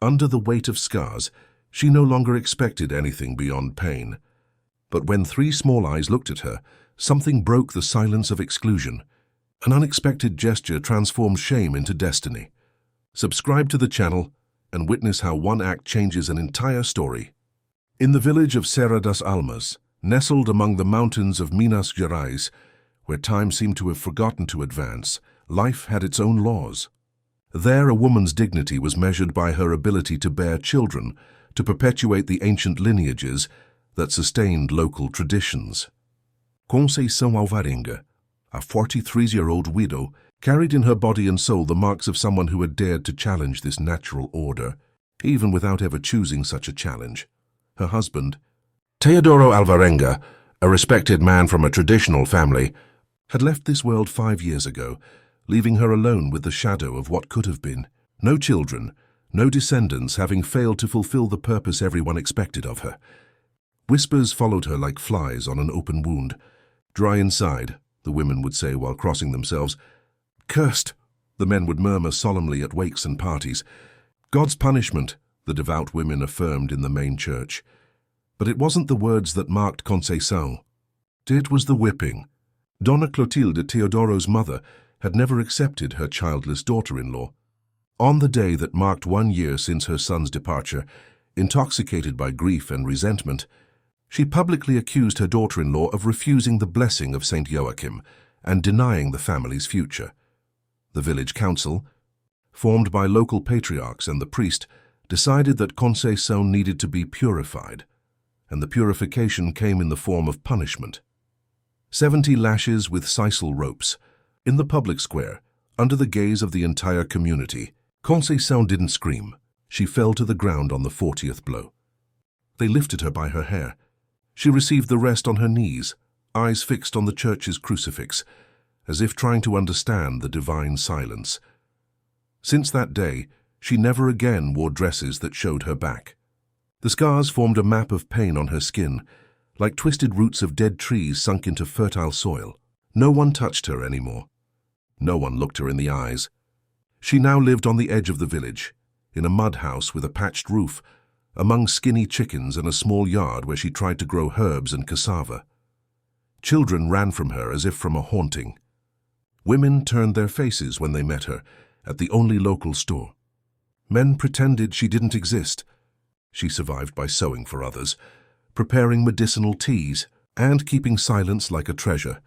Under the weight of scars, she no longer expected anything beyond pain. But when three small eyes looked at her, something broke the silence of exclusion. An unexpected gesture transformed shame into destiny. Subscribe to the channel and witness how one act changes an entire story. In the village of Serra das Almas, nestled among the mountains of Minas Gerais, where time seemed to have forgotten to advance, life had its own laws. There, a woman's dignity was measured by her ability to bear children, to perpetuate the ancient lineages that sustained local traditions. Conceição Alvarenga, a 43-year-old widow, carried in her body and soul the marks of someone who had dared to challenge this natural order, even without ever choosing such a challenge. Her husband, Teodoro Alvarenga, a respected man from a traditional family, had left this world 5 years ago, leaving her alone with the shadow of what could have been. No children, no descendants, having failed to fulfill the purpose everyone expected of her. Whispers followed her like flies on an open wound. Dry inside, the women would say while crossing themselves. Cursed, the men would murmur solemnly at wakes and parties. God's punishment, the devout women affirmed in the main church. But it wasn't the words that marked Conceição. It was the whipping. Donna Clotilde, Teodoro's mother, had never accepted her childless daughter-in-law. On the day that marked 1 year since her son's departure, intoxicated by grief and resentment, she publicly accused her daughter-in-law of refusing the blessing of Saint Joachim and denying the family's future. The village council, formed by local patriarchs and the priest, decided that Conceição needed to be purified, and the purification came in the form of punishment. 70 lashes with sisal ropes. In the public square, under the gaze of the entire community, Conceição didn't scream. She fell to the ground on the 40th blow. They lifted her by her hair. She received the rest on her knees, eyes fixed on the church's crucifix, as if trying to understand the divine silence. Since that day, she never again wore dresses that showed her back. The scars formed a map of pain on her skin, like twisted roots of dead trees sunk into fertile soil. No one touched her anymore. No one looked her in the eyes. She now lived on the edge of the village, in a mud house with a patched roof, among skinny chickens and a small yard where she tried to grow herbs and cassava. Children ran from her as if from a haunting. Women turned their faces when they met her at the only local store. Men pretended she didn't exist. She survived by sewing for others, preparing medicinal teas, and keeping silence like a treasure.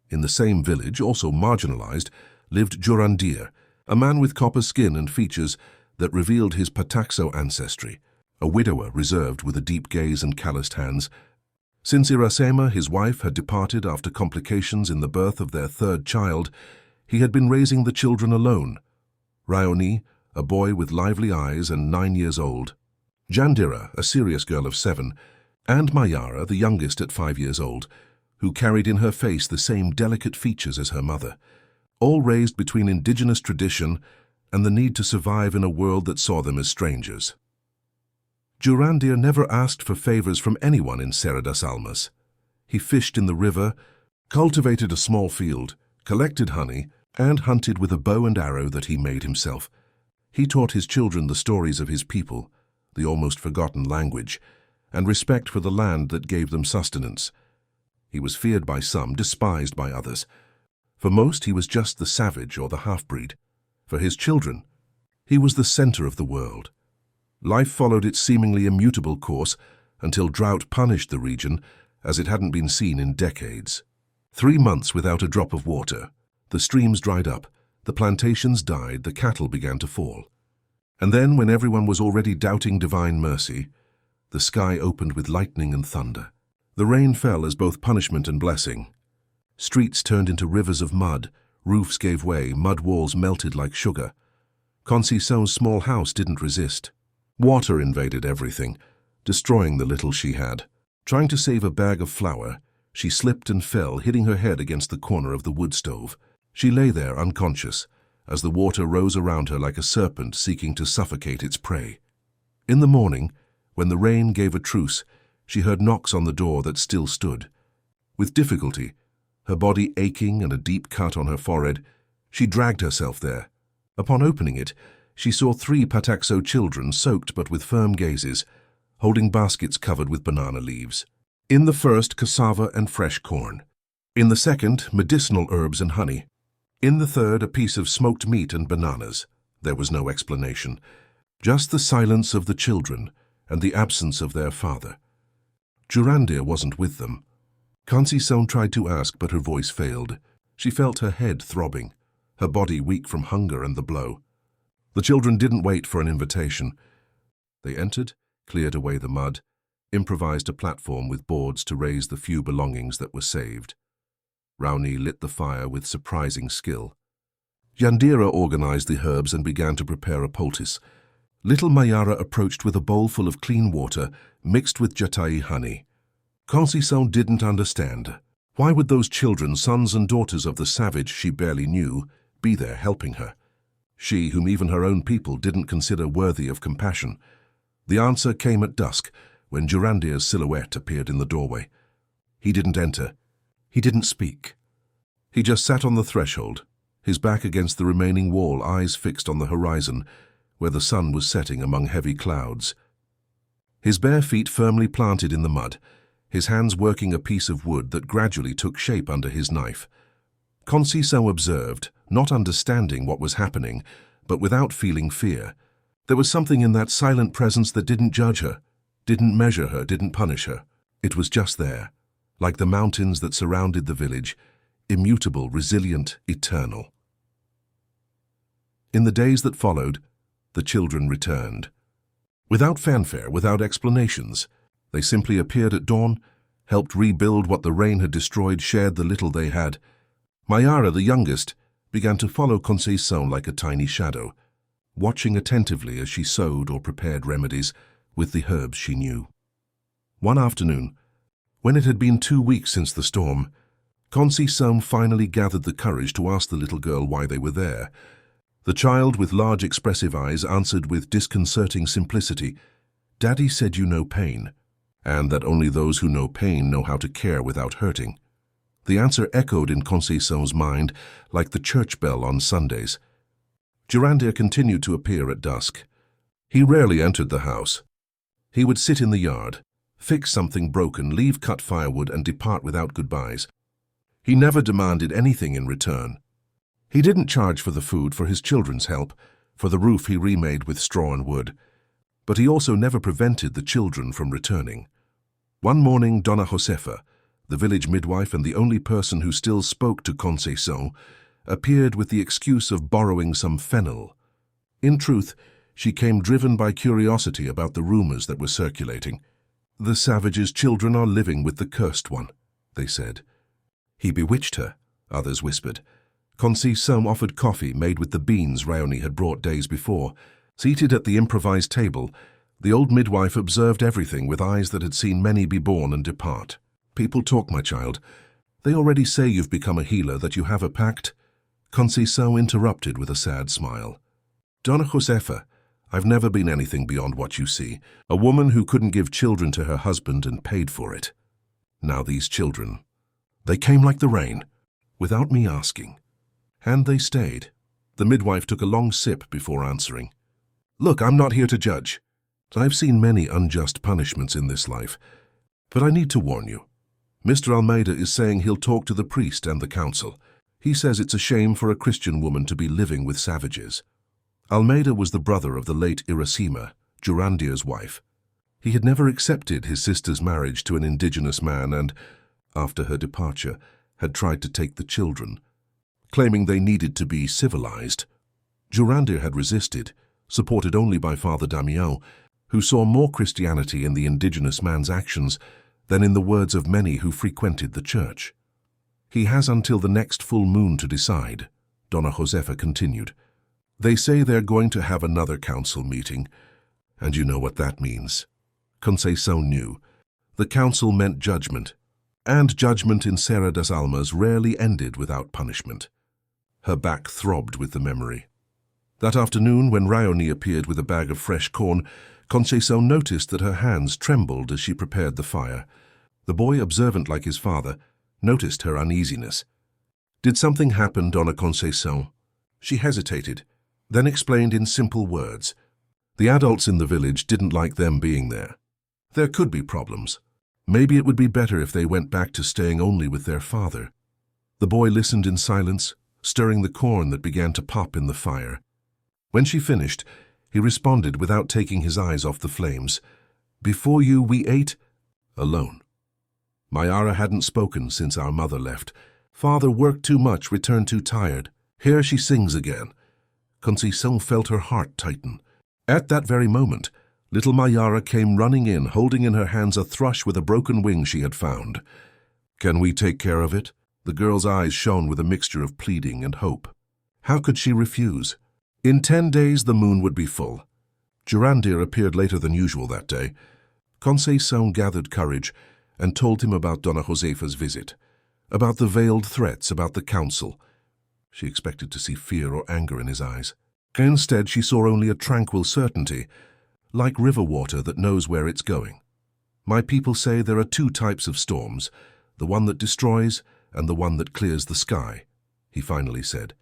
In the same village, also marginalized, lived Jurandir, a man with copper skin and features that revealed his Pataxo ancestry, a widower reserved with a deep gaze and calloused hands. Since Iracema, his wife, had departed after complications in the birth of their third child, he had been raising the children alone. Raoni, a boy with lively eyes and 9 years old, Jandira, a serious girl of 7, and Mayara, the youngest at 5 years old, who carried in her face the same delicate features as her mother, all raised between indigenous tradition and the need to survive in a world that saw them as strangers. Jurandir never asked for favors from anyone in Serra das Almas. He fished in the river, cultivated a small field, collected honey, and hunted with a bow and arrow that he made himself. He taught his children the stories of his people, the almost forgotten language, and respect for the land that gave them sustenance. He was feared by some, despised by others. For most, he was just the savage or the half-breed. For his children, he was the center of the world. Life followed its seemingly immutable course until drought punished the region as it hadn't been seen in decades. 3 months without a drop of water. The streams dried up, the plantations died, the cattle began to fall. And then, when everyone was already doubting divine mercy, the sky opened with lightning and thunder. The rain fell as both punishment and blessing. Streets turned into rivers of mud, roofs gave way, mud walls melted like sugar. Conceição's small house didn't resist. Water invaded everything, destroying the little she had. Trying to save a bag of flour, she slipped and fell, hitting her head against the corner of the wood stove. She lay there unconscious, as the water rose around her like a serpent seeking to suffocate its prey. In the morning, when the rain gave a truce, she heard knocks on the door that still stood. With difficulty, her body aching and a deep cut on her forehead, she dragged herself there. Upon opening it, she saw 3 Pataxo children soaked but with firm gazes, holding baskets covered with banana leaves. In the first, cassava and fresh corn. In the second, medicinal herbs and honey. In the third, a piece of smoked meat and bananas. There was no explanation, just the silence of the children and the absence of their father. Jurandir wasn't with them. Conceição tried to ask, but her voice failed. She felt her head throbbing, her body weak from hunger and the blow. The children didn't wait for an invitation. They entered, cleared away the mud, improvised a platform with boards to raise the few belongings that were saved. Raoni lit the fire with surprising skill. Yandira organized the herbs and began to prepare a poultice. Little Mayara approached with a bowl full of clean water mixed with Jatai honey. Conceição didn't understand. Why would those children, sons and daughters of the savage she barely knew, be there helping her? She, whom even her own people didn't consider worthy of compassion. The answer came at dusk, when Jurandir's silhouette appeared in the doorway. He didn't enter. He didn't speak. He just sat on the threshold, his back against the remaining wall, eyes fixed on the horizon, where the sun was setting among heavy clouds. His bare feet firmly planted in the mud, his hands working a piece of wood that gradually took shape under his knife. Conceição observed, not understanding what was happening, but without feeling fear. There was something in that silent presence that didn't judge her, didn't measure her, didn't punish her. It was just there, like the mountains that surrounded the village, immutable, resilient, eternal. In the days that followed, the children returned. Without fanfare, without explanations, they simply appeared at dawn, helped rebuild what the rain had destroyed, shared the little they had. Mayara, the youngest, began to follow Conceição like a tiny shadow, watching attentively as she sewed or prepared remedies with the herbs she knew. One afternoon, when it had been 2 weeks since the storm, Conceição finally gathered the courage to ask the little girl why they were there. The child, with large expressive eyes, answered with disconcerting simplicity, "Daddy said you know pain, and that only those who know pain know how to care without hurting." The answer echoed in Conceição's mind like the church bell on Sundays. Jurandir continued to appear at dusk. He rarely entered the house. He would sit in the yard, fix something broken, leave cut firewood, and depart without goodbyes. He never demanded anything in return. He didn't charge for the food, for his children's help, for the roof he remade with straw and wood. But he also never prevented the children from returning. One morning, Dona Josefa, the village midwife and the only person who still spoke to Conceição, appeared with the excuse of borrowing some fennel. In truth, she came driven by curiosity about the rumors that were circulating. "The savage's children are living with the cursed one," they said. "He bewitched her," others whispered. Conceição offered coffee made with the beans Raoni had brought days before. Seated at the improvised table, the old midwife observed everything with eyes that had seen many be born and depart. "People talk, my child. They already say you've become a healer, that you have a pact." Conceição interrupted with a sad smile. "Dona Josefa, I've never been anything beyond what you see, a woman who couldn't give children to her husband and paid for it. Now these children, they came like the rain, without me asking. And they stayed." The midwife took a long sip before answering. "Look, I'm not here to judge. I've seen many unjust punishments in this life. But I need to warn you. Mr. Almeida is saying he'll talk to the priest and the council. He says it's a shame for a Christian woman to be living with savages." Almeida was the brother of the late Iracema, Jurandir's wife. He had never accepted his sister's marriage to an indigenous man and, after her departure, had tried to take the children, claiming they needed to be civilized. Jurandir had resisted, supported only by Father Damião, who saw more Christianity in the indigenous man's actions than in the words of many who frequented the church. "He has until the next full moon to decide," Dona Josefa continued. "They say they're going to have another council meeting, and you know what that means." Conceição knew. The council meant judgment, and judgment in Serra das Almas rarely ended without punishment. Her back throbbed with the memory. That afternoon, when Raoni appeared with a bag of fresh corn, Conceição noticed that her hands trembled as she prepared the fire. The boy, observant like his father, noticed her uneasiness. "Did something happen, Dona Conceição?" She hesitated, then explained in simple words. The adults in the village didn't like them being there. There could be problems. Maybe it would be better if they went back to staying only with their father. The boy listened in silence, stirring the corn that began to pop in the fire. When she finished, he responded without taking his eyes off the flames. "Before you, we ate alone." Mayara hadn't spoken since our mother left. Father worked too much, returned too tired. Here she sings again. Conceição felt her heart tighten. At that very moment, little Mayara came running in, holding in her hands a thrush with a broken wing she had found. "Can we take care of it?" The girl's eyes shone with a mixture of pleading and hope. How could she refuse? In 10 days the moon would be full. Jurandir appeared later than usual that day. Conceição gathered courage and told him about Dona Josefa's visit, about the veiled threats, about the council. She expected to see fear or anger in his eyes. Instead, she saw only a tranquil certainty, like river water that knows where it's going. "My people say there are 2 types of storms, the one that destroys and the one that clears the sky," he finally said.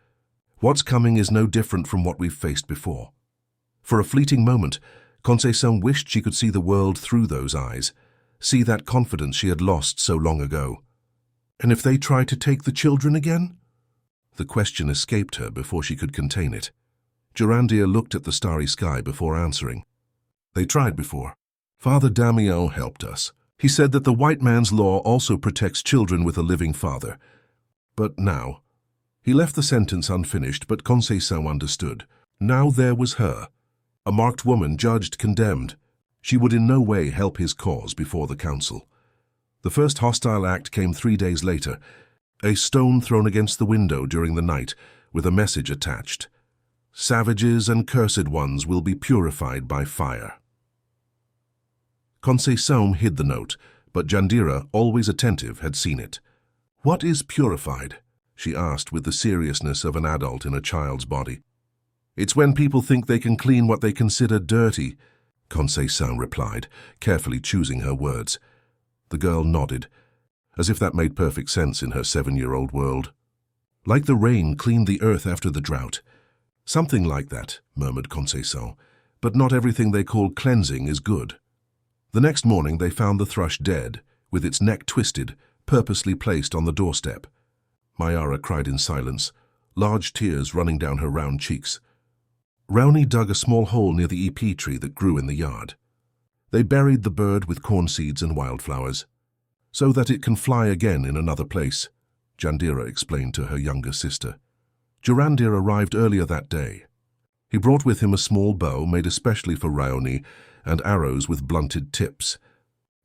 "What's coming is no different from what we've faced before." For a fleeting moment, Conceição wished she could see the world through those eyes, see that confidence she had lost so long ago. "And if they try to take the children again?" The question escaped her before she could contain it. Jurandir looked at the starry sky before answering. "They tried before. Father Damião helped us. He said that the white man's law also protects children with a living father. But now..." He left the sentence unfinished, but Conceição understood. Now there was her, a marked woman judged, condemned. She would in no way help his cause before the council. The first hostile act came 3 days later, a stone thrown against the window during the night with a message attached. "Savages and cursed ones will be purified by fire." Conceição hid the note, but Jandira, always attentive, had seen it. "What is purified?" she asked with the seriousness of an adult in a child's body. "It's when people think they can clean what they consider dirty," Conceição replied, carefully choosing her words. The girl nodded, as if that made perfect sense in her 7-year-old world. "Like the rain cleaned the earth after the drought." "Something like that," murmured Conceição, "but not everything they call cleansing is good." The next morning they found the thrush dead, with its neck twisted, purposely placed on the doorstep. Mayara cried in silence, large tears running down her round cheeks. Raoni dug a small hole near the EP tree that grew in the yard. They buried the bird with corn seeds and wildflowers, "so that it can fly again in another place," Jandira explained to her younger sister. Jurandir arrived earlier that day. He brought with him a small bow made especially for Raoni and arrows with blunted tips.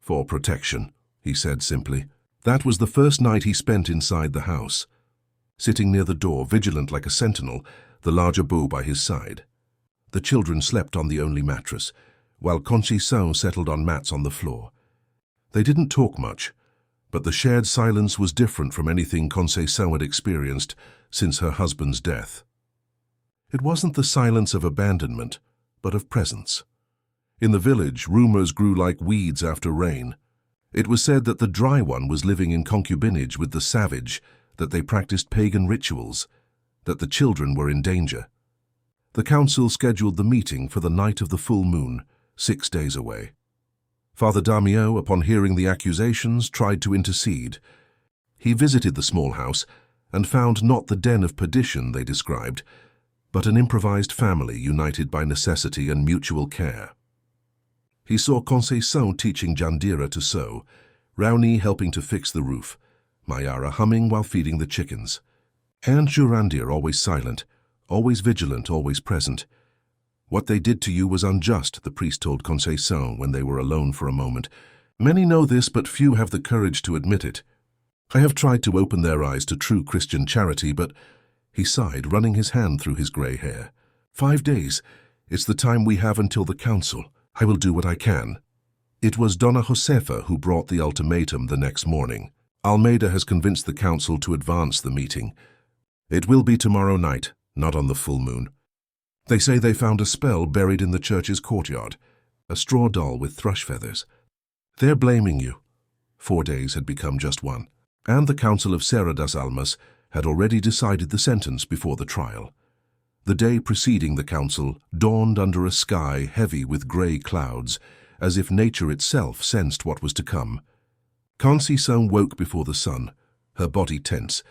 "For protection," he said simply. That was the first night he spent inside the house, sitting near the door, vigilant like a sentinel, the larger Boo by his side. The children slept on the only mattress, while Conceição settled on mats on the floor. They didn't talk much, but the shared silence was different from anything Conceição had experienced since her husband's death. It wasn't the silence of abandonment, but of presence. In the village, rumors grew like weeds after rain. It was said that the Dry One was living in concubinage with the savage, that they practiced pagan rituals, that the children were in danger. The council scheduled the meeting for the night of the full moon, 6 days away. Father Damião, upon hearing the accusations, tried to intercede. He visited the small house and found not the den of perdition they described, but an improvised family united by necessity and mutual care. He saw Conceição teaching Jandira to sew, Raoni helping to fix the roof, Mayara humming while feeding the chickens, and Jurandir always silent, always vigilant, always present. "What they did to you was unjust," the priest told Conceição when they were alone for a moment. "Many know this, but few have the courage to admit it. I have tried to open their eyes to true Christian charity, but..." He sighed, running his hand through his grey hair. 5 days. It's the time we have until the council. I will do what I can." It was Dona Josefa who brought the ultimatum the next morning. "Almeida has convinced the council to advance the meeting. It will be tomorrow night, not on the full moon. They say they found a spell buried in the church's courtyard, a straw doll with thrush feathers. They're blaming you." 4 days had become just 1, and the Council of Serra das Almas had already decided the sentence before the trial. The day preceding the council dawned under a sky heavy with grey clouds, as if nature itself sensed what was to come. Conceição woke before the sun, her body tense,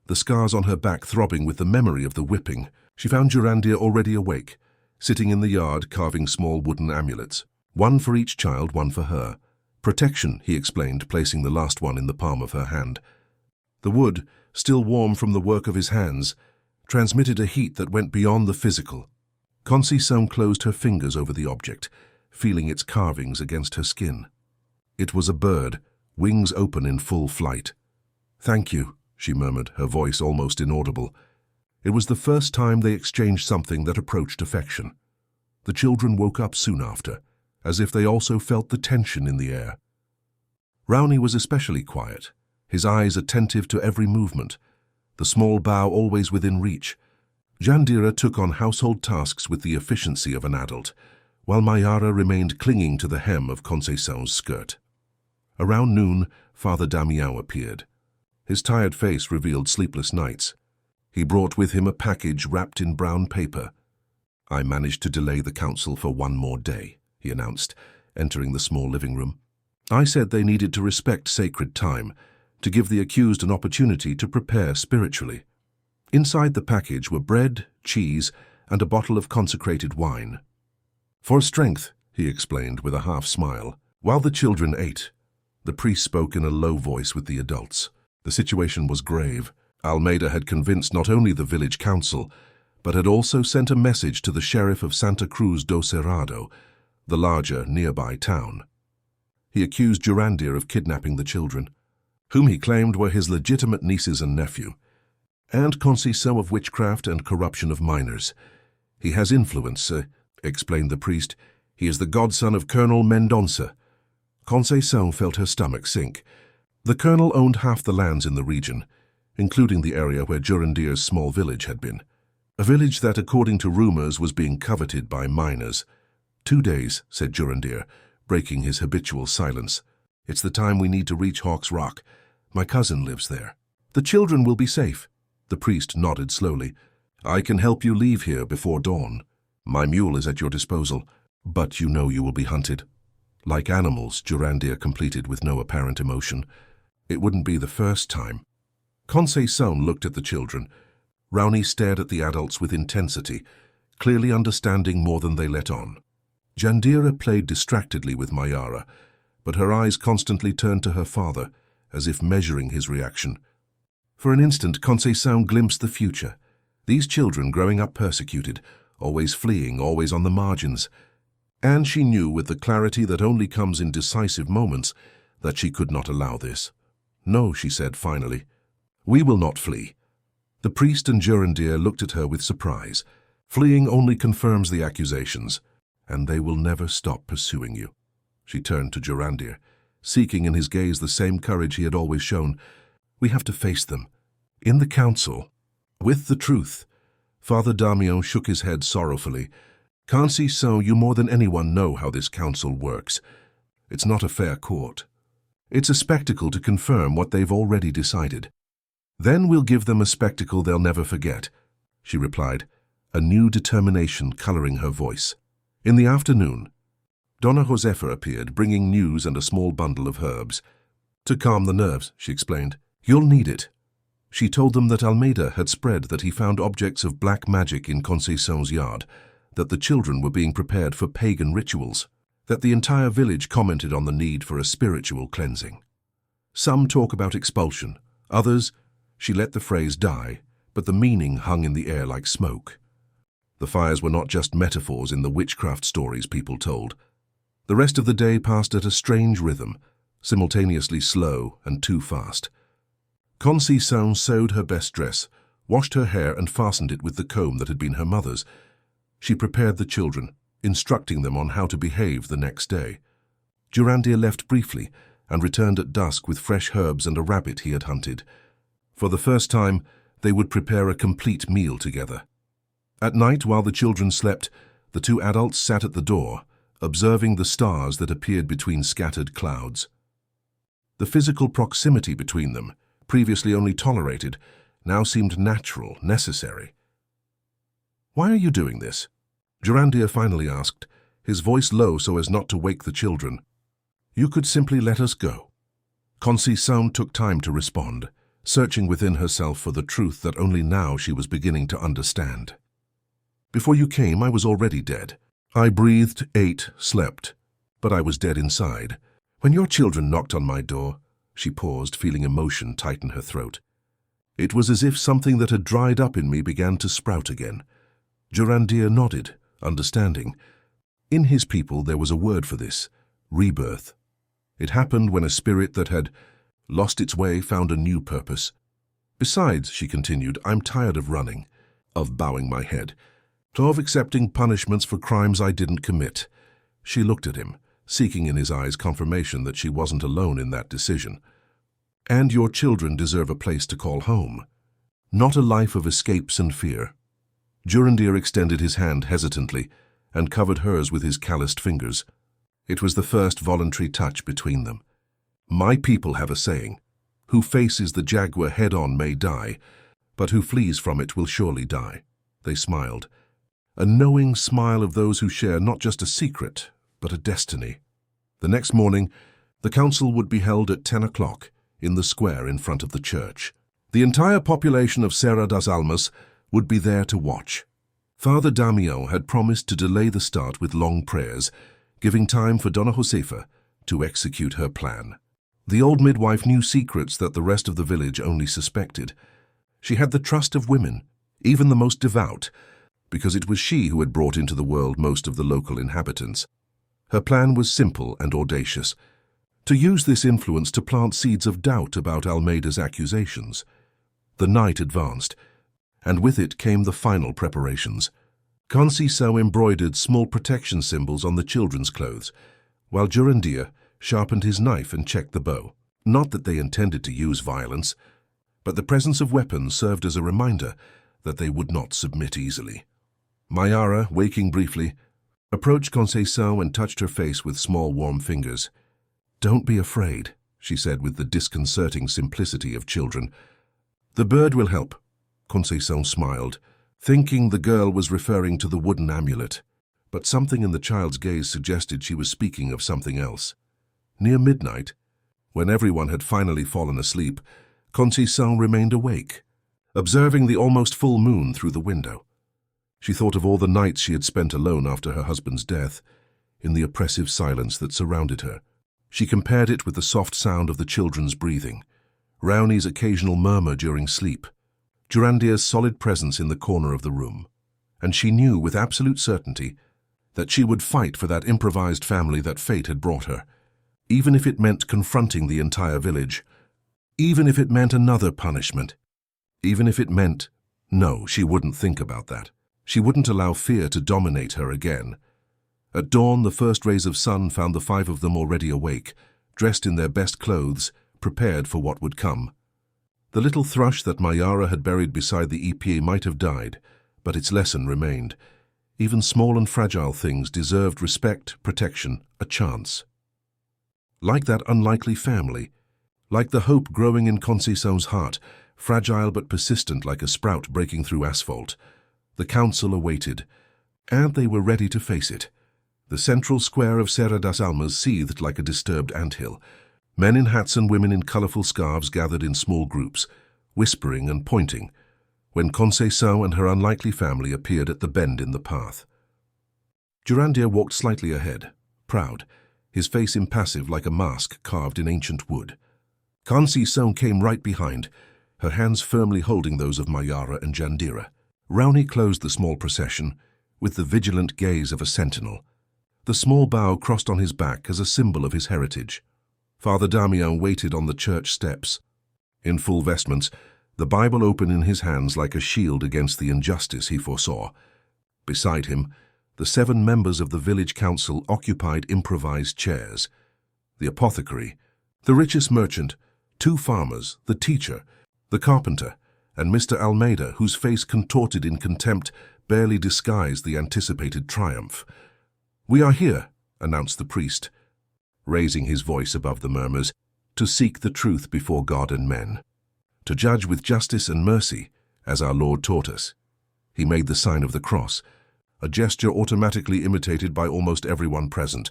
the scars on her back throbbing with the memory of the whipping. She found Jurandir already awake, sitting in the yard carving small wooden amulets. One for each child, one for her. Protection, he explained, placing the last one in the palm of her hand. The wood, still warm from the work of his hands, transmitted a heat that went beyond the physical. Conceição closed her fingers over the object, feeling its carvings against her skin. It was a bird, wings open in full flight. "Thank you," she murmured, her voice almost inaudible. It was the first time they exchanged something that approached affection. The children woke up soon after, as if they also felt the tension in the air. Rowney was especially quiet, his eyes attentive to every movement, the small bow always within reach. Jandira took on household tasks with the efficiency of an adult, while Mayara remained clinging to the hem of Conceição's skirt. Around noon, Father Damião appeared. His tired face revealed sleepless nights. He brought with him a package wrapped in brown paper. "I managed to delay the council for one more day," he announced, entering the small living room. "I said they needed to respect sacred time, to give the accused an opportunity to prepare spiritually." Inside the package were bread, cheese, and a bottle of consecrated wine. "For strength," he explained with a half-smile. While the children ate, the priest spoke in a low voice with the adults. The situation was grave. Almeida had convinced not only the village council, but had also sent a message to the sheriff of Santa Cruz do Cerrado, the larger nearby town. He accused Jurandir of kidnapping the children, whom he claimed were his legitimate nieces and nephew, and Conceição of witchcraft and corruption of minors. "He has influence," explained the priest. "He is the godson of Colonel Mendonça." Conceição felt her stomach sink. The colonel owned half the lands in the region, including the area where Jurandir's small village had been. A village that, according to rumors, was being coveted by miners. "2 days," said Jurandir, breaking his habitual silence. "It's the time we need to reach Hawk's Rock. My cousin lives there." "The children will be safe." The priest nodded slowly. "I can help you leave here before dawn. My mule is at your disposal, but you know you will be hunted." "Like animals," Jurandir completed with no apparent emotion. "It wouldn't be the first time." Conceição looked at the children. Rowney stared at the adults with intensity, clearly understanding more than they let on. Jandira played distractedly with Mayara, but her eyes constantly turned to her father, as if measuring his reaction. For an instant, Conceição glimpsed the future. These children growing up persecuted, always fleeing, always on the margins. And she knew with the clarity that only comes in decisive moments that she could not allow this. "No," she said finally. "We will not flee." The priest and Jurandir looked at her with surprise. "Fleeing only confirms the accusations, and they will never stop pursuing you." She turned to Jurandir, seeking in his gaze the same courage he had always shown. "We have to face them. In the council, with the truth." Father Damião shook his head sorrowfully. "Conceição, you more than anyone know how this council works. It's not a fair court. It's a spectacle to confirm what they've already decided. Then we'll give them a spectacle they'll never forget," she replied, a new determination coloring her voice. In the afternoon, Dona Josefa appeared, bringing news and a small bundle of herbs. "To calm the nerves," she explained. "You'll need it." She told them that Almeida had spread that he found objects of black magic in Conceição's yard, that the children were being prepared for pagan rituals, that the entire village commented on the need for a spiritual cleansing. Some talk about expulsion, others, she let the phrase die, but the meaning hung in the air like smoke. The fires were not just metaphors in the witchcraft stories people told. The rest of the day passed at a strange rhythm, simultaneously slow and too fast. Conceição sewed her best dress, washed her hair and fastened it with the comb that had been her mother's. She prepared the children, instructing them on how to behave the next day. Jurandir left briefly and returned at dusk with fresh herbs and a rabbit he had hunted. For the first time, they would prepare a complete meal together. At night, while the children slept, the two adults sat at the door, observing the stars that appeared between scattered clouds. The physical proximity between them, previously only tolerated, now seemed natural, necessary. "Why are you doing this?" Girandia finally asked, his voice low so as not to wake the children. "You could simply let us go." Conceição took time to respond, searching within herself for the truth that only now she was beginning to understand. "Before you came, I was already dead. I breathed, ate, slept, but I was dead inside. When your children knocked on my door," she paused, feeling emotion tighten her throat. "It was as if something that had dried up in me began to sprout again." Girandia nodded, understanding. In his people there was a word for this: rebirth. It happened when a spirit that had lost its way found a new purpose. "Besides," she continued, "I'm tired of running, of bowing my head, of accepting punishments for crimes I didn't commit." She looked at him, seeking in his eyes confirmation that she wasn't alone in that decision. "And your children deserve a place to call home, not a life of escapes and fear." Girandia extended his hand hesitantly and covered hers with his calloused fingers. It was the first voluntary touch between them. "My people have a saying: who faces the jaguar head-on may die, but who flees from it will surely die." They smiled, a knowing smile of those who share not just a secret, but a destiny. The next morning, the council would be held at 10 o'clock in the square in front of the church. The entire population of Serra das Almas would be there to watch. Father Damião had promised to delay the start with long prayers, giving time for Dona Josefa to execute her plan. The old midwife knew secrets that the rest of the village only suspected. She had the trust of women, even the most devout, because it was she who had brought into the world most of the local inhabitants. Her plan was simple and audacious: to use this influence to plant seeds of doubt about Almeida's accusations. The night advanced, and with it came the final preparations. Conceição embroidered small protection symbols on the children's clothes, while Girandia sharpened his knife and checked the bow. Not that they intended to use violence, but the presence of weapons served as a reminder that they would not submit easily. Mayara, waking briefly, approached Conceição and touched her face with small warm fingers. "Don't be afraid," she said with the disconcerting simplicity of children. "The bird will help." Conceição smiled, thinking the girl was referring to the wooden amulet, but something in the child's gaze suggested she was speaking of something else. Near midnight, when everyone had finally fallen asleep, Conceição remained awake, observing the almost full moon through the window. She thought of all the nights she had spent alone after her husband's death, in the oppressive silence that surrounded her. She compared it with the soft sound of the children's breathing, Raoni's occasional murmur during sleep, Girandia's solid presence in the corner of the room, and she knew with absolute certainty that she would fight for that improvised family that fate had brought her, even if it meant confronting the entire village, even if it meant another punishment, even if it meant— No, she wouldn't think about that. She wouldn't allow fear to dominate her again. At dawn, the first rays of sun found the 5 of them already awake, dressed in their best clothes, prepared for what would come. The little thrush that Mayara had buried beside the EPA might have died, but its lesson remained. Even small and fragile things deserved respect, protection, a chance. Like that unlikely family, like the hope growing in Conceição's heart, fragile but persistent like a sprout breaking through asphalt, the council awaited, and they were ready to face it. The central square of Serra das Almas seethed like a disturbed anthill. Men in hats and women in colorful scarves gathered in small groups, whispering and pointing, when Conceição and her unlikely family appeared at the bend in the path. Girandia walked slightly ahead, proud, his face impassive like a mask carved in ancient wood. Conceição came right behind, her hands firmly holding those of Mayara and Jandira. Raoni closed the small procession with the vigilant gaze of a sentinel, the small bow crossed on his back as a symbol of his heritage. Father Damião waited on the church steps. In full vestments, the Bible open in his hands like a shield against the injustice he foresaw. Beside him, the 7 members of the village council occupied improvised chairs. The apothecary, the richest merchant, 2 farmers, the teacher, the carpenter, and Mr. Almeida, whose face contorted in contempt barely disguised the anticipated triumph. "We are here," announced the priest, raising his voice above the murmurs, "to seek the truth before God and men, to judge with justice and mercy, as our Lord taught us." He made the sign of the cross, a gesture automatically imitated by almost everyone present,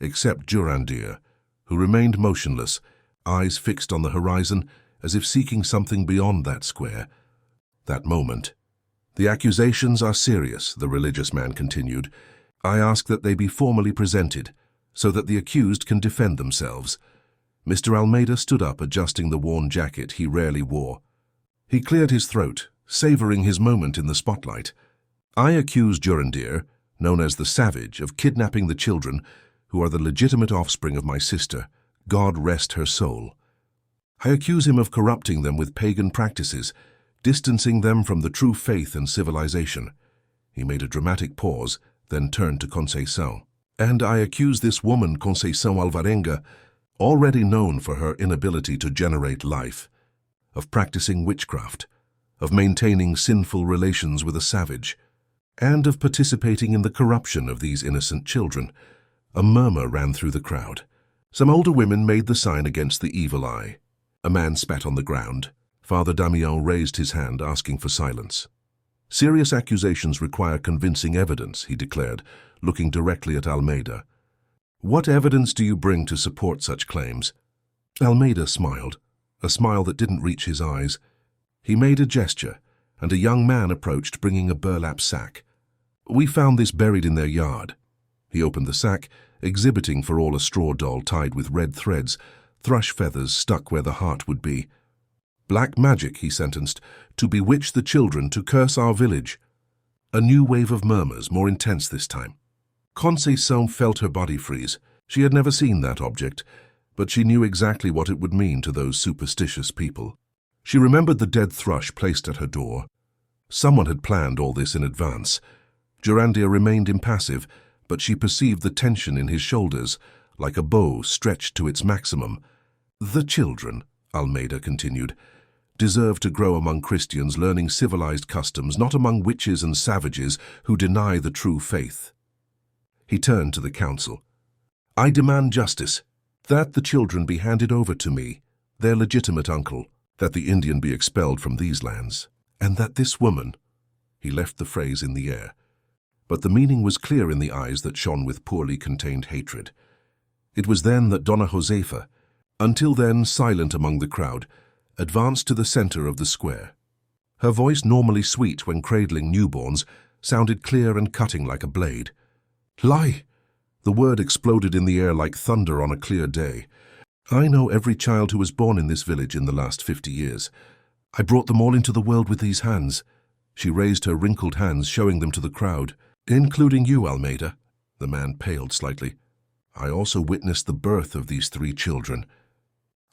except Jurandir, who remained motionless, eyes fixed on the horizon as if seeking something beyond that square, that moment. "The accusations are serious," the religious man continued. "I ask that they be formally presented, so that the accused can defend themselves." Mr. Almeida stood up, adjusting the worn jacket he rarely wore. He cleared his throat, savoring his moment in the spotlight. "I accuse Jurandir, known as the Savage, of kidnapping the children, who are the legitimate offspring of my sister, God rest her soul. I accuse him of corrupting them with pagan practices, distancing them from the true faith and civilization." He made a dramatic pause, then turned to Conceição. "And I accuse this woman, Conceição Alvarenga, already known for her inability to generate life, of practicing witchcraft, of maintaining sinful relations with a savage, and of participating in the corruption of these innocent children." A murmur ran through the crowd. Some older women made the sign against the evil eye. A man spat on the ground. Father Damião raised his hand, asking for silence. "Serious accusations require convincing evidence," he declared, looking directly at Almeida. "What evidence do you bring to support such claims?" Almeida smiled, a smile that didn't reach his eyes. He made a gesture, and a young man approached, bringing a burlap sack. "We found this buried in their yard." He opened the sack, exhibiting for all a straw doll tied with red threads, thrush feathers stuck where the heart would be. "Black magic," he sentenced, "to bewitch the children, to curse our village." A new wave of murmurs, more intense this time. Conceição felt her body freeze. She had never seen that object, but she knew exactly what it would mean to those superstitious people. She remembered the dead thrush placed at her door. Someone had planned all this in advance. Jurandir remained impassive, but she perceived the tension in his shoulders, like a bow stretched to its maximum. "The children," Almeida continued, "deserve to grow among Christians, learning civilized customs, not among witches and savages who deny the true faith." He turned to the council. "I demand justice, that the children be handed over to me, their legitimate uncle, that the Indian be expelled from these lands, and that this woman—" He left the phrase in the air, but the meaning was clear in the eyes that shone with poorly contained hatred. It was then that Dona Josefa, until then silent among the crowd, advanced to the center of the square. Her voice, normally sweet when cradling newborns, sounded clear and cutting like a blade. "Lie!" The word exploded in the air like thunder on a clear day. "I know every child who was born in this village in the last 50 years. I brought them all into the world with these hands." She raised her wrinkled hands, showing them to the crowd. "Including you, Almeida." The man paled slightly. "I also witnessed the birth of these 3 children.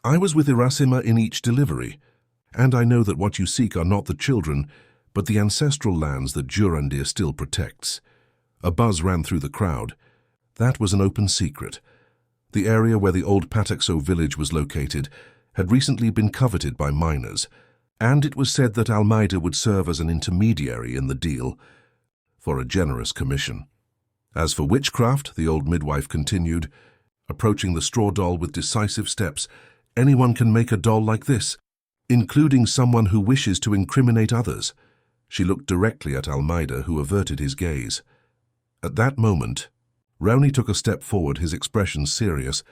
I was with Iracema in each delivery, and I know that what you seek are not the children, but the ancestral lands that Jurandir still protects." A buzz ran through the crowd. That was an open secret. The area where the old Pataxo village was located had recently been coveted by miners, and it was said that Almeida would serve as an intermediary in the deal, for a generous commission. "As for witchcraft," the old midwife continued, approaching the straw doll with decisive steps, "anyone can make a doll like this, including someone who wishes to incriminate others." She looked directly at Almeida, who averted his gaze. At that moment, Raoni took a step forward, his expression serious,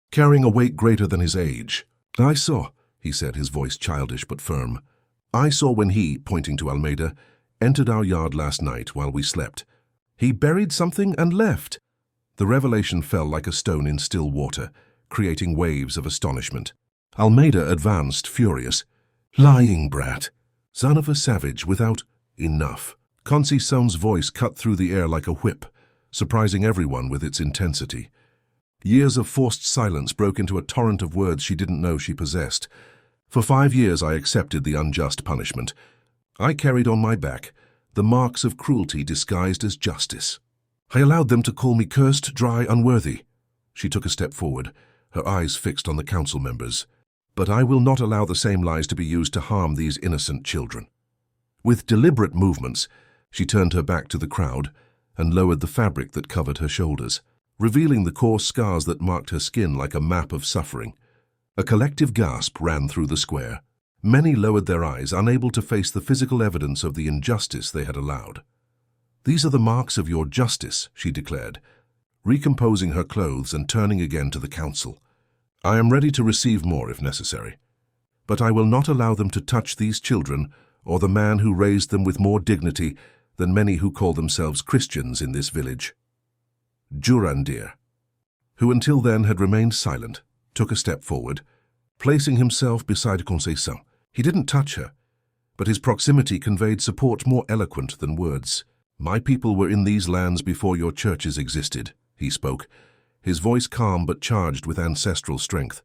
carrying a weight greater than his age. "I saw," he said, his voice childish but firm. "I saw when he," pointing to Almeida, "entered our yard last night while we slept. He buried something and left." The revelation fell like a stone in still water, creating waves of astonishment. Almeida advanced, furious. "Lying brat! Son of a savage without—" "Enough." Conceição's voice cut through the air like a whip, surprising everyone with its intensity. Years of forced silence broke into a torrent of words she didn't know she possessed. "For 5 years I accepted the unjust punishment. I carried on my back the marks of cruelty disguised as justice. I allowed them to call me cursed, dry, unworthy." She took a step forward, her eyes fixed on the council members. "But I will not allow the same lies to be used to harm these innocent children." With deliberate movements, she turned her back to the crowd and lowered the fabric that covered her shoulders, revealing the coarse scars that marked her skin like a map of suffering. A collective gasp ran through the square. Many lowered their eyes, unable to face the physical evidence of the injustice they had allowed. "These are the marks of your justice," she declared, recomposing her clothes and turning again to the council. "I am ready to receive more if necessary, but I will not allow them to touch these children or the man who raised them with more dignity than many who call themselves Christians in this village." Jurandir, who until then had remained silent, took a step forward, placing himself beside Conceição. He didn't touch her, but his proximity conveyed support more eloquent than words. "My people were in these lands before your churches existed," he spoke, his voice calm but charged with ancestral strength.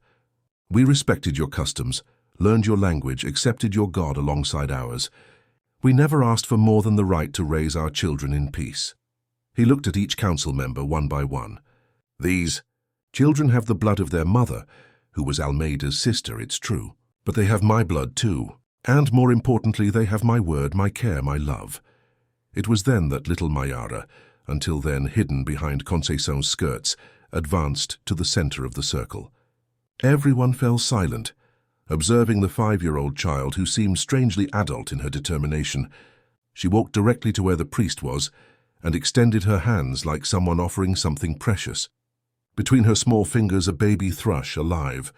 "We respected your customs, learned your language, accepted your God alongside ours. We never asked for more than the right to raise our children in peace." He looked at each council member one by one. "These children have the blood of their mother, who was Almeida's sister, it's true. But they have my blood too, and more importantly, they have my word, my care, my love." It was then that little Mayara, until then hidden behind Conceição's skirts, advanced to the center of the circle. Everyone fell silent, observing the 5-year-old child who seemed strangely adult in her determination. She walked directly to where the priest was and extended her hands like someone offering something precious. Between her small fingers, a baby thrush, alive,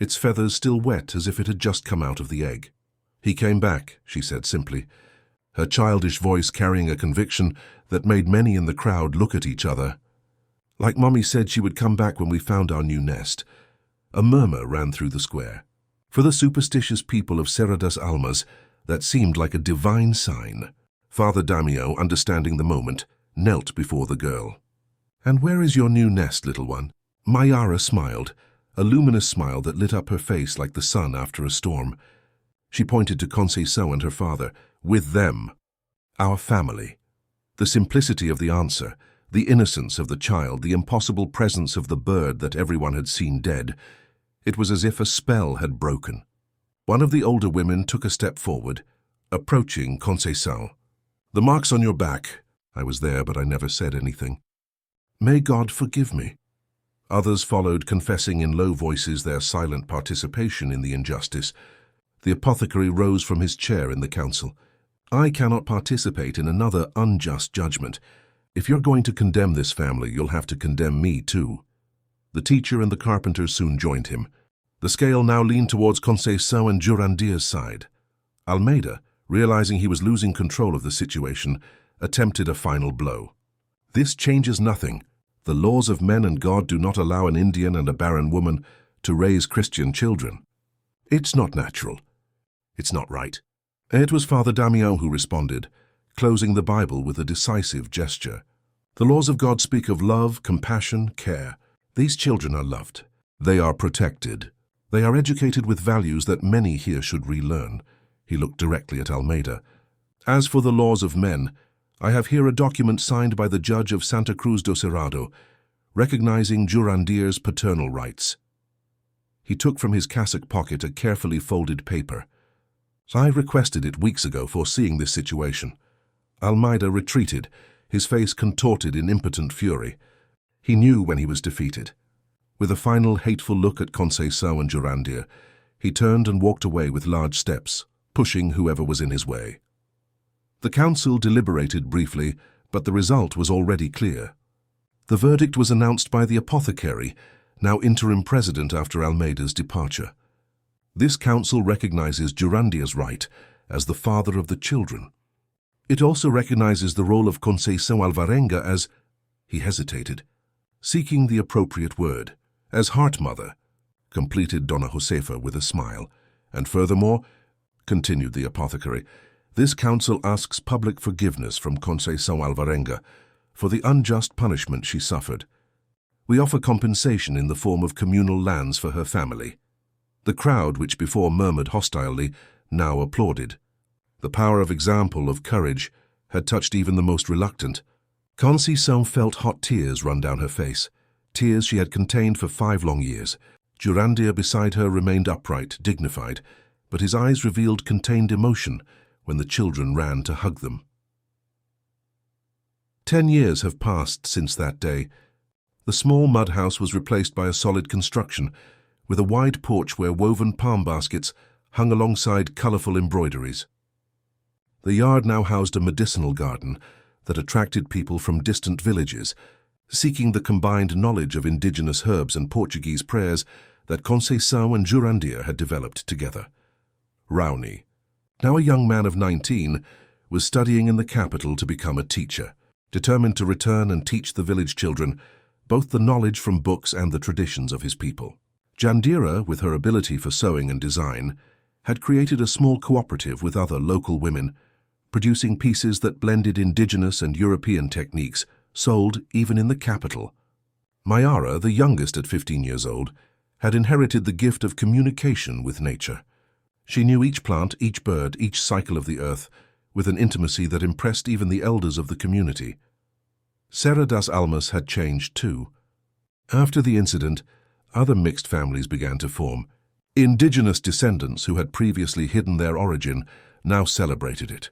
its feathers still wet as if it had just come out of the egg. "He came back," she said simply, her childish voice carrying a conviction that made many in the crowd look at each other. "Like Mommy said she would come back when we found our new nest." A murmur ran through the square. For the superstitious people of Serra das Almas, that seemed like a divine sign. Father Damião, understanding the moment, knelt before the girl. "And where is your new nest, little one?" Mayara smiled, a luminous smile that lit up her face like the sun after a storm. She pointed to Conceição and her father. "With them. Our family." The simplicity of the answer, the innocence of the child, the impossible presence of the bird that everyone had seen dead. It was as if a spell had broken. One of the older women took a step forward, approaching Conceição. "The marks on your back. I was there, but I never said anything. May God forgive me." Others followed, confessing in low voices their silent participation in the injustice. The apothecary rose from his chair in the council. "I cannot participate in another unjust judgment. If you're going to condemn this family, you'll have to condemn me too." The teacher and the carpenter soon joined him. The scale now leaned towards Conceição and Jurandir's side. Almeida, realizing he was losing control of the situation, attempted a final blow. "This changes nothing. The laws of men and God do not allow an Indian and a barren woman to raise Christian children. It's not natural. It's not right." It was Father Damião who responded, closing the Bible with a decisive gesture. "The laws of God speak of love, compassion, care. These children are loved. They are protected. They are educated with values that many here should relearn." He looked directly at Almeida. "As for the laws of men, I have here a document signed by the judge of Santa Cruz do Cerrado, recognizing Jurandir's paternal rights." He took from his cassock pocket a carefully folded paper. "I requested it weeks ago, foreseeing this situation." Almeida retreated, his face contorted in impotent fury. He knew when he was defeated. With a final hateful look at Conceição and Jurandir, he turned and walked away with large steps, pushing whoever was in his way. The council deliberated briefly, but the result was already clear. The verdict was announced by the apothecary, now interim president after Almeida's departure. This council recognizes Jurandir's right as the father of the children. It also recognizes the role of Conceição Alvarenga as, he hesitated, seeking the appropriate word, as heart mother, completed Dona Josefa with a smile. "And furthermore," continued the apothecary, "this council asks public forgiveness from Conceição Alvarenga for the unjust punishment she suffered. We offer compensation in the form of communal lands for her family." The crowd, which before murmured hostilely, now applauded. The power of example, of courage, had touched even the most reluctant. Conceição felt hot tears run down her face, tears she had contained for 5 long years. Jurandir beside her remained upright, dignified, but his eyes revealed contained emotion when the children ran to hug them. 10 years have passed since that day. The small mud house was replaced by a solid construction, with a wide porch where woven palm baskets hung alongside colorful embroideries. The yard now housed a medicinal garden that attracted people from distant villages, seeking the combined knowledge of indigenous herbs and Portuguese prayers that Conceição and Jurandir had developed together. Raoni, now a young man of 19, was studying in the capital to become a teacher, determined to return and teach the village children both the knowledge from books and the traditions of his people. Jandira, with her ability for sewing and design, had created a small cooperative with other local women, producing pieces that blended indigenous and European techniques, sold even in the capital. Mayara, the youngest at 15 years old, had inherited the gift of communication with nature. She knew each plant, each bird, each cycle of the earth, with an intimacy that impressed even the elders of the community. Serra das Almas had changed too. After the incident, other mixed families began to form. Indigenous descendants who had previously hidden their origin now celebrated it.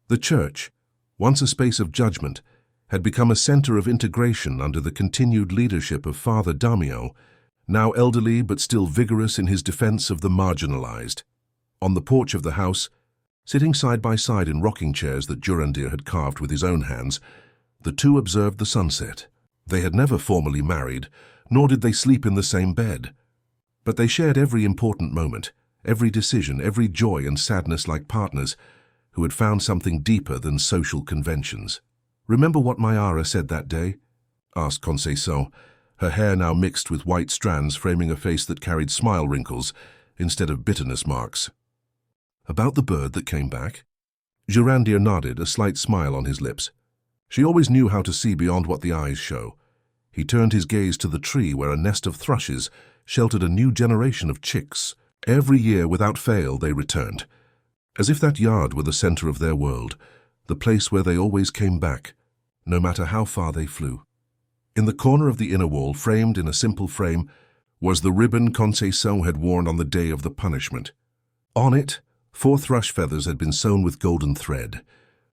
The church, once a space of judgment, had become a center of integration under the continued leadership of Father Damião, now elderly but still vigorous in his defense of the marginalized. On the porch of the house, sitting side by side in rocking chairs that Jurandir had carved with his own hands, the two observed the sunset. They had never formally married, nor did they sleep in the same bed. But they shared every important moment, every decision, every joy and sadness like partners who had found something deeper than social conventions. "Remember what Mayara said that day?" asked Conceição, her hair now mixed with white strands framing a face that carried smile wrinkles instead of bitterness marks. "About the bird that came back?" Jurandir nodded, a slight smile on his lips. She always knew how to see beyond what the eyes show. He turned his gaze to the tree where a nest of thrushes sheltered a new generation of chicks. Every year, without fail, they returned, as if that yard were the center of their world, the place where they always came back, no matter how far they flew. In the corner of the inner wall, framed in a simple frame, was the ribbon Conceição had worn on the day of the punishment. On it, 4 thrush feathers had been sewn with golden thread,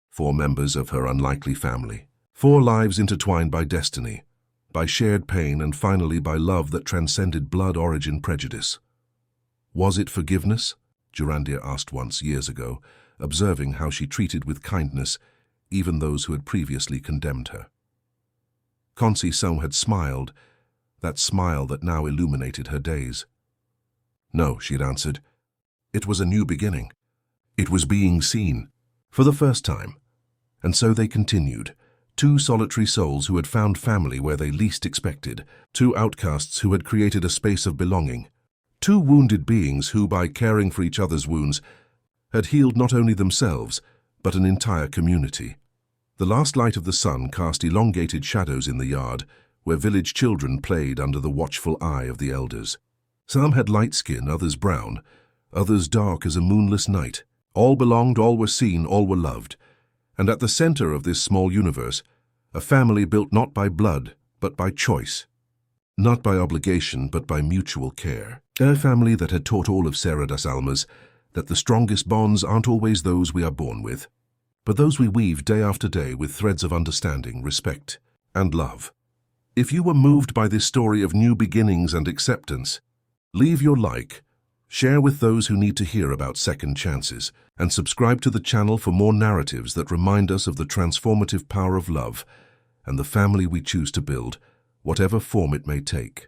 4 members of her unlikely family, 4 lives intertwined by destiny, by shared pain, and finally by love that transcended blood origin prejudice. Was it forgiveness? Jurandir asked once years ago, observing how she treated with kindness even those who had previously condemned her. Conceição had smiled, that smile that now illuminated her days. No, she had answered. It was a new beginning. It was being seen, for the first time. And so they continued, 2 solitary souls who had found family where they least expected, 2 outcasts who had created a space of belonging, 2 wounded beings who, by caring for each other's wounds, had healed not only themselves, but an entire community. The last light of the sun cast elongated shadows in the yard, where village children played under the watchful eye of the elders. Some had light skin, others brown, others dark as a moonless night. All belonged, all were seen, all were loved. And at the center of this small universe, a family built not by blood, but by choice. Not by obligation, but by mutual care. A family that had taught all of Serra das Almas that the strongest bonds aren't always those we are born with, but those we weave day after day with threads of understanding, respect, and love. If you were moved by this story of new beginnings and acceptance, leave your like, share with those who need to hear about second chances, and subscribe to the channel for more narratives that remind us of the transformative power of love and the family we choose to build, whatever form it may take.